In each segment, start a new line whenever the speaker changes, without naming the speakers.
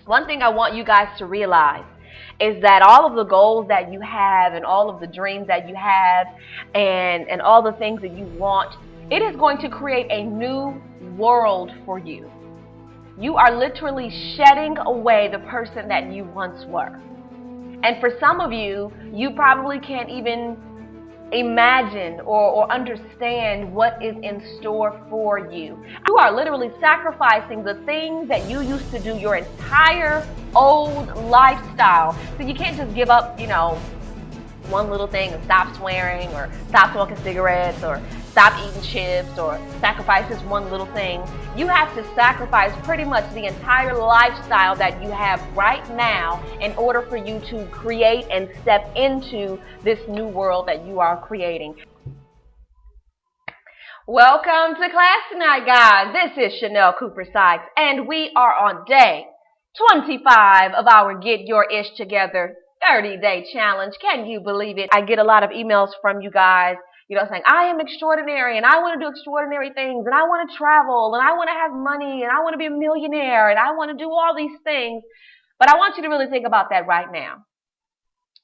One thing I want you guys to realize is that all of the goals that you have and all of the dreams that you have and all the things that you want, it is going to create a new world for you. You are literally shedding away the person that you once were. And for some of you, you probably can't even imagine or understand what is in store for you. You are literally sacrificing the things that you used to do your entire old lifestyle. So you can't just give up, one little thing and stop swearing or stop smoking cigarettes or stop eating chips or sacrifice this one little thing. You have to sacrifice pretty much the entire lifestyle that you have right now in order for you to create and step into this new world that you are creating. Welcome to class tonight, guys. This is Shanel Cooper Sykes, and we are on day 25 of our Get Your Ish Together 30-day challenge. Can you believe it? I get a lot of emails from you guys, saying, I am extraordinary and I want to do extraordinary things and I want to travel and I want to have money and I want to be a millionaire and I want to do all these things. But I want you to really think about that right now.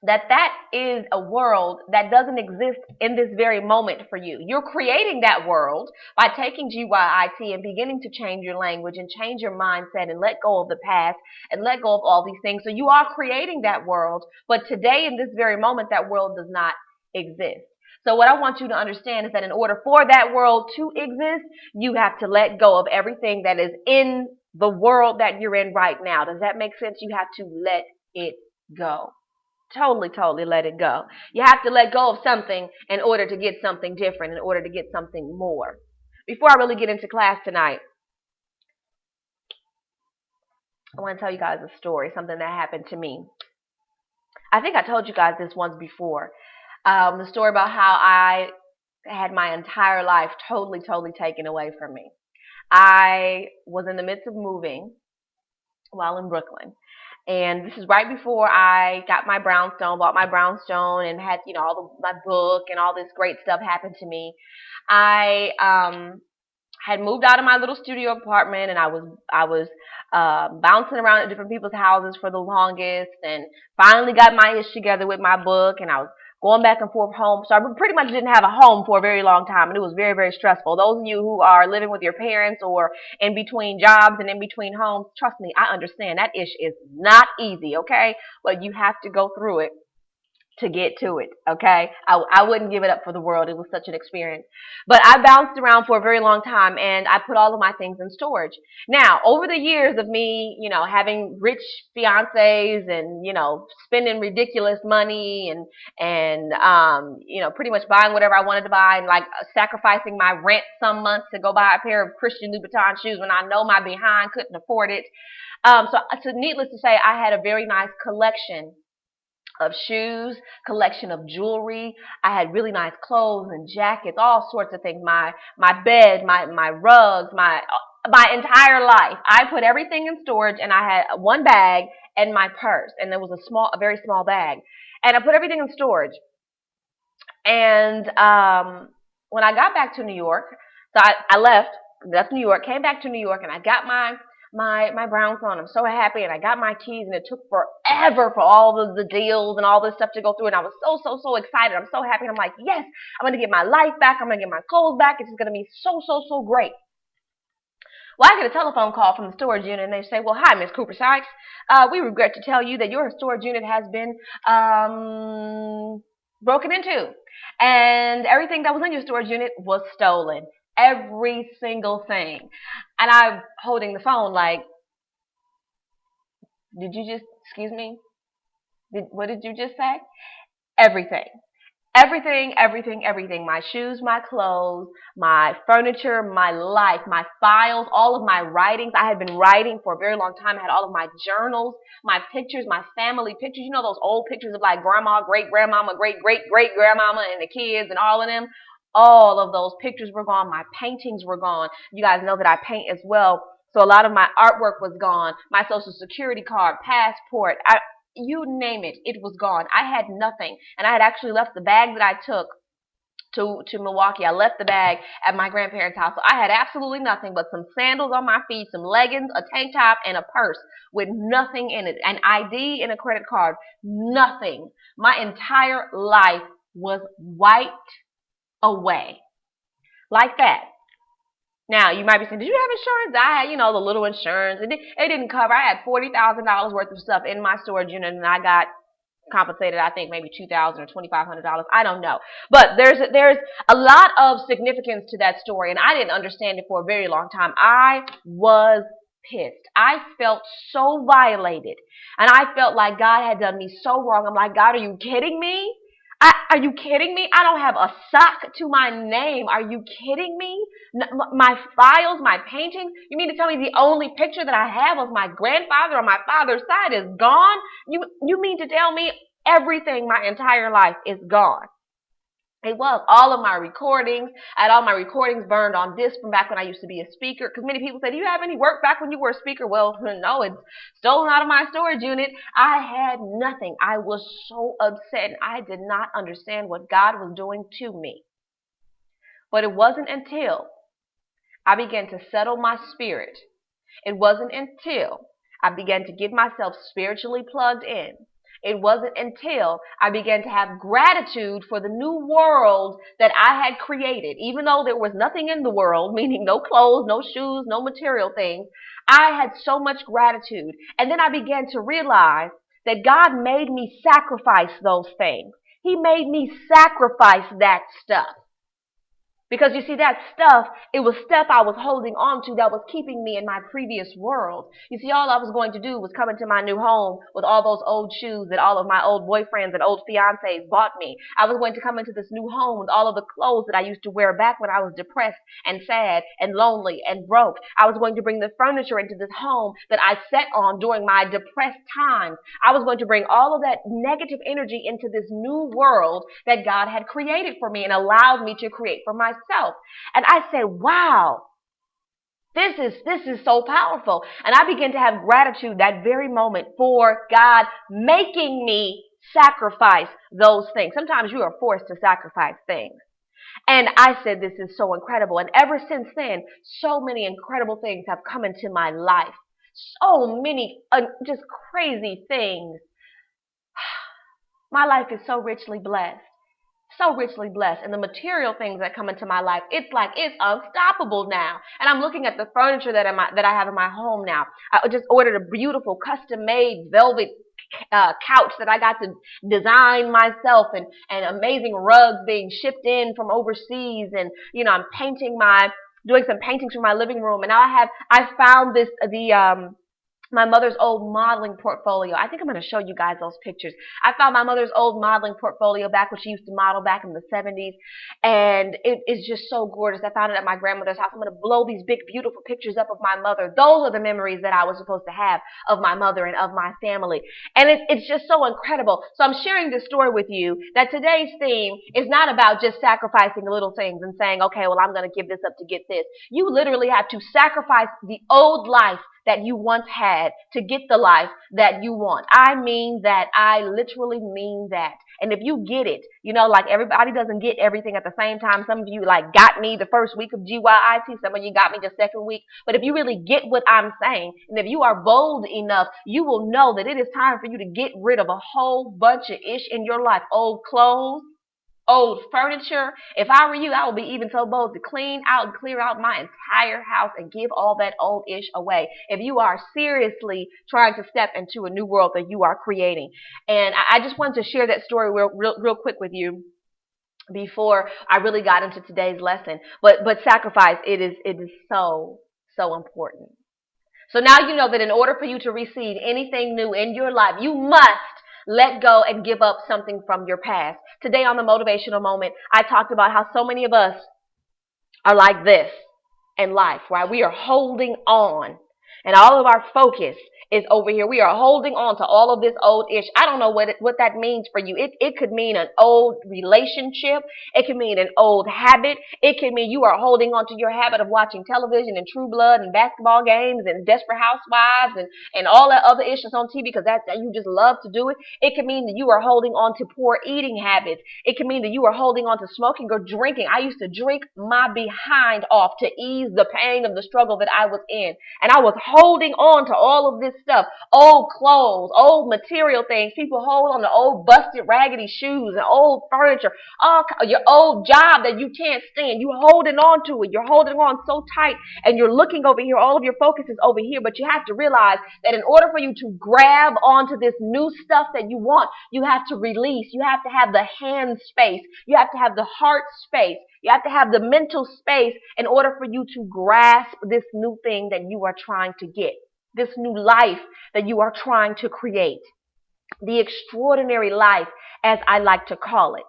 That is a world that doesn't exist in this very moment for you. You're creating that world by taking GYIT and beginning to change your language and change your mindset and let go of the past and let go of all these things. So you are creating that world, but today in this very moment, that world does not exist. So what I want you to understand is that in order for that world to exist, you have to let go of everything that is in the world that you're in right now. Does that make sense? You have to let it go. Totally let it go. You have to let go of something in order to get something different, in order to get something more. Before I really get into class tonight, I want to tell you guys a story, something that happened to me. I think I told you guys this once before. The story about how I had my entire life totally taken away from me. I was in the midst of moving while in Brooklyn. And this is right before I got my brownstone, bought my brownstone, and had, my book and all this great stuff happened to me. I had moved out of my little studio apartment, and I was bouncing around at different people's houses for the longest, and finally got my ish together with my book, and I was going back and forth home. So I pretty much didn't have a home for a very long time, and it was very stressful. Those of you who are living with your parents or in between jobs and in between homes, trust me, I understand that ish is not easy, okay? But you have to go through it to get to it, okay? I wouldn't give it up for the world. It was such an experience. But I bounced around for a very long time, and I put all of my things in storage. Now, over the years of me, having rich fiancés and, spending ridiculous money and pretty much buying whatever I wanted to buy and, like, sacrificing my rent some months to go buy a pair of Christian Louboutin shoes when I know my behind couldn't afford it. So needless to say, I had a very nice collection of shoes, collection of jewelry. I had really nice clothes and jackets, all sorts of things. My bed, my rugs, my entire life. I put everything in storage, and I had one bag and my purse, and there was a very small bag, and I put everything in storage. And when I got back to New York, so I left New York, came back to New York, and I got my brownstone. I'm so happy, and I got my keys, and it took forever for all of the deals and all this stuff to go through, and I was so excited. I'm so happy, and I'm like, yes, I'm going to get my life back. I'm going to get my clothes back. It's going to be so great. Well, I get a telephone call from the storage unit, and they say, well, hi, Miss Cooper Sykes. We regret to tell you that your storage unit has been broken into, and everything that was in your storage unit was stolen. Every single thing. And I'm holding the phone like, excuse me? What did you just say? Everything. Everything. My shoes, my clothes, my furniture, my life, my files, all of my writings. I had been writing for a very long time. I had all of my journals, my pictures, my family pictures. You know those old pictures of like grandma, great-grandmama, great-great-great-grandmama and the kids and all of them? All of those pictures were gone. My paintings were gone. You guys know that I paint as well. So a lot of my artwork was gone. My social security card, passport, you name it, it was gone. I had nothing. And I had actually left the bag that I took to Milwaukee. I left the bag at my grandparents' house. So I had absolutely nothing but some sandals on my feet, some leggings, a tank top, and a purse with nothing in it, an ID and a credit card, nothing. My entire life was wiped away like that. Now, you might be saying, did you have insurance? I had, the little insurance. It didn't cover. I had $40,000 worth of stuff in my storage unit, and I got compensated, I think, maybe $2,000 or $2,500. I don't know. But there's a lot of significance to that story, and I didn't understand it for a very long time. I was pissed. I felt so violated, and I felt like God had done me so wrong. I'm like, God, are you kidding me? Are you kidding me? I don't have a sock to my name. Are you kidding me? My files, my paintings. You mean to tell me the only picture that I have of my grandfather on my father's side is gone? You mean to tell me everything my entire life is gone? It was all of my recordings. I had all my recordings burned on disc from back when I used to be a speaker. Because many people say, do you have any work back when you were a speaker? Well, no, it's stolen out of my storage unit. I had nothing. I was so upset, and I did not understand what God was doing to me. But it wasn't until I began to settle my spirit. It wasn't until I began to get myself spiritually plugged in. It wasn't until I began to have gratitude for the new world that I had created. Even though there was nothing in the world, meaning no clothes, no shoes, no material things, I had so much gratitude. And then I began to realize that God made me sacrifice those things. He made me sacrifice that stuff. Because you see, that stuff, it was stuff I was holding on to that was keeping me in my previous world. You see, all I was going to do was come into my new home with all those old shoes that all of my old boyfriends and old fiancés bought me. I was going to come into this new home with all of the clothes that I used to wear back when I was depressed and sad and lonely and broke. I was going to bring the furniture into this home that I sat on during my depressed times. I was going to bring all of that negative energy into this new world that God had created for me and allowed me to create for myself. And I said, wow, this is so powerful. And I began to have gratitude that very moment for God making me sacrifice those things. Sometimes you are forced to sacrifice things. And I said, this is so incredible. And ever since then, so many incredible things have come into my life. So many just crazy things. My life is so richly blessed. So richly blessed, and the material things that come into my life, it's like it's unstoppable now. And I'm looking at the furniture that I have in my home now. I just ordered a beautiful custom-made velvet couch that I got to design myself, and amazing rugs being shipped in from overseas, and I'm doing some paintings for my living room, and I found my mother's old modeling portfolio. I think I'm going to show you guys those pictures. I found my mother's old modeling portfolio back when she used to model back in the 70s. And it is just so gorgeous. I found it at my grandmother's house. I'm going to blow these big, beautiful pictures up of my mother. Those are the memories that I was supposed to have of my mother and of my family. And it's just so incredible. So I'm sharing this story with you that today's theme is not about just sacrificing little things and saying, okay, well, I'm going to give this up to get this. You literally have to sacrifice the old life that you once had to get the life that you want. I mean that. I literally mean that. And if you get it, like everybody doesn't get everything at the same time. Some of you got me the first week of GYIT. Some of you got me the second week. But if you really get what I'm saying, and if you are bold enough, you will know that it is time for you to get rid of a whole bunch of ish in your life. Old clothes, old furniture. If I were you, I would be even so bold to clean out and clear out my entire house and give all that old ish away. If you are seriously trying to step into a new world that you are creating. And I just wanted to share that story real quick with you before I really got into today's lesson. But sacrifice, it is so important. So now you know that in order for you to receive anything new in your life, you must let go and give up something from your past. Today on the Motivational Moment, I talked about how so many of us are like this in life, right? We are holding on And all of our focus is over here. We are holding on to all of this old ish. I don't know what that means for you. It could mean an old relationship. It could mean an old habit. It could mean you are holding on to your habit of watching television and True Blood and basketball games and Desperate Housewives and all that other issues on TV because that you just love to do it. It could mean that you are holding on to poor eating habits. It could mean that you are holding on to smoking or drinking. I used to drink my behind off to ease the pain of the struggle that I was in. And I was holding on to all of this stuff, old clothes, old material things. People hold on to old busted raggedy shoes and old furniture, your old job that you can't stand. You holding on to it. You're holding on so tight and you're looking over here. All of your focus is over here, but you have to realize that in order for you to grab onto this new stuff that you want, you have to release. You have to have the hand space. You have to have the heart space. You have to have the mental space in order for you to grasp this new thing that you are trying to get, this new life that you are trying to create, the extraordinary life, as I like to call it.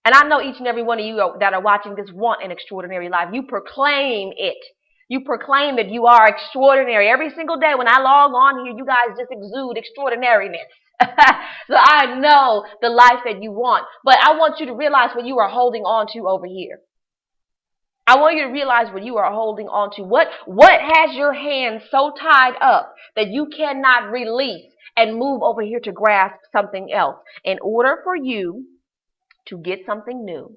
And I know each and every one of you that are watching this want an extraordinary life. You proclaim it. You proclaim that you are extraordinary. Every single day when I log on here, you guys just exude extraordinariness. So I know the life that you want. But I want you to realize what you are holding on to over here. I want you to realize what you are holding on to. What has your hands so tied up that you cannot release and move over here to grasp something else? In order for you to get something new,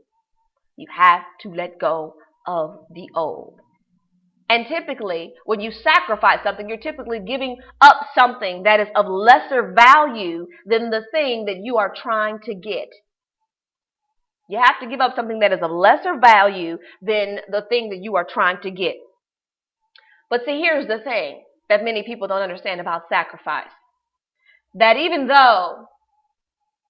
you have to let go of the old. And typically, when you sacrifice something, you're typically giving up something that is of lesser value than the thing that you are trying to get. You have to give up something that is of lesser value than the thing that you are trying to get. But see, here's the thing that many people don't understand about sacrifice. That even though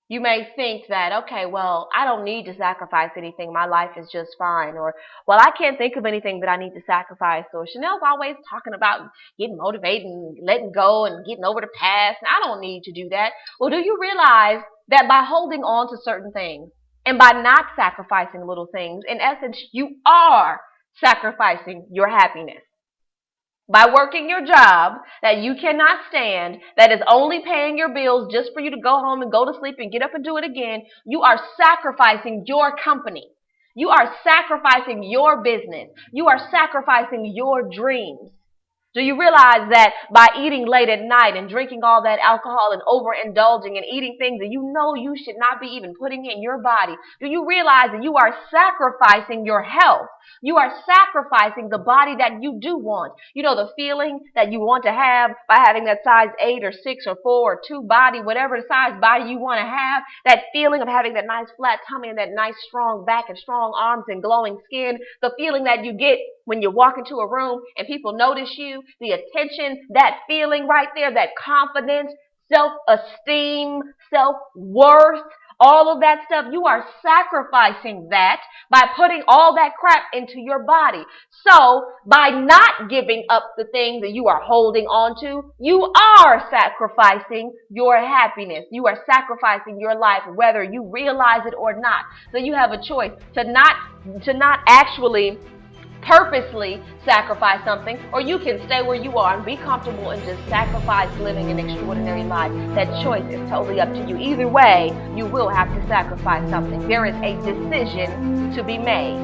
you may think that, okay, well, I don't need to sacrifice anything. My life is just fine. Or, well, I can't think of anything that I need to sacrifice. Or Shanel's always talking about getting motivated and letting go and getting over the past. And I don't need to do that. Well, do you realize that by holding on to certain things and by not sacrificing little things, in essence, you are sacrificing your happiness? By working your job that you cannot stand, that is only paying your bills just for you to go home and go to sleep and get up and do it again, you are sacrificing your company. You are sacrificing your business. You are sacrificing your dreams. Do you realize that by eating late at night and drinking all that alcohol and overindulging and eating things that you know you should not be even putting in your body, do you realize that you are sacrificing your health? You are sacrificing the body that you do want. You know, the feeling that you want to have by having that size 8 or 6 or 4 or 2 body, whatever the size body you want to have, that feeling of having that nice flat tummy and that nice strong back and strong arms and glowing skin, the feeling that you get when you walk into a room and people notice you, the attention, that feeling right there, that confidence, self-esteem, self-worth, all of that stuff, you are sacrificing that by putting all that crap into your body. So by not giving up the thing that you are holding on to, you are sacrificing your happiness. You are sacrificing your life, whether you realize it or not. So you have a choice to not actually purposely sacrifice something, or you can stay where you are and be comfortable and just sacrifice living an extraordinary life. That choice is totally up to you. Either way, you will have to sacrifice something. There is a decision to be made.